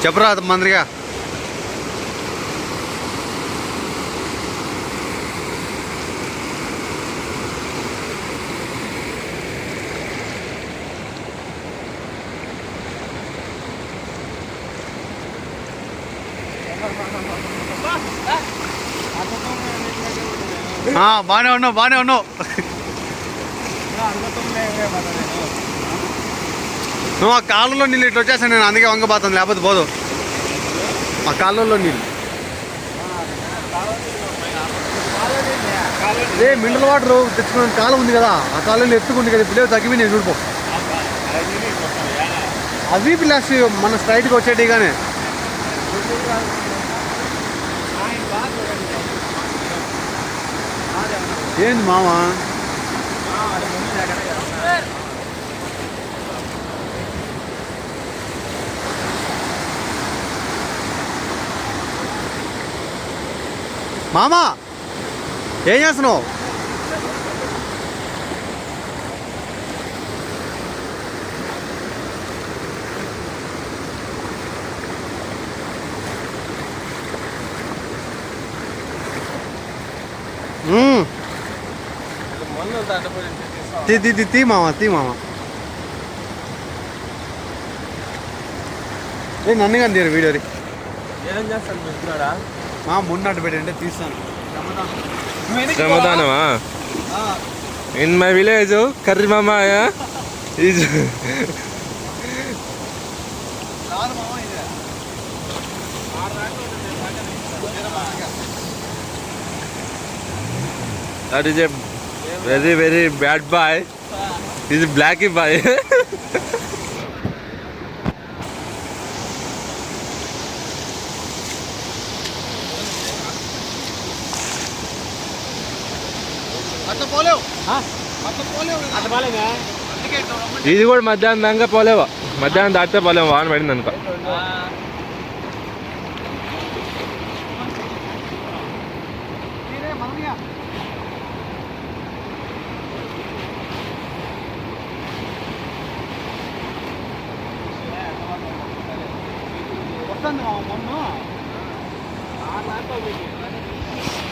చెప్పరా మంత్రిగా. బాగానే ఉన్నావు. నువ్వు ఆ కాళ్ళలో నీళ్ళు ఇట్లా వచ్చేసాను నేను, అందుకే వంగపోతాను, లేకపోతే పోదు. ఆ కాళ్ళలో నీళ్ళు అదే మినరల్ వాటర్ తెచ్చుకున్న కాలం ఉంది కదా, ఆ కాలంలో ఎత్తుకుంది కదా, ఇప్పుడు తగ్గిపోయి నేను చూడిపో. అవి ప్లస్ మన స్ట్రైట్కి వచ్చేటి కానీ ఏంది మామా. మామా ఏం చేస్తున్నావు? తీ మామ ఏ నన్ను కానీ తీరు వీడియో ఏం చేస్తాను మున్నట్టు పెట్టంటే తీస్తాను. శ్రమదానమా? ఇన్ మై విలేజ్ కర్రీ మామా is that is a very bad boy. He's a blacky boy. ఇది కూడా మధ్యాహ్నం దాకా పోలేవా? మధ్యాహ్నం దాటితే పోలేము, వాన పడింది అనుకో. వస్తాను మొన్న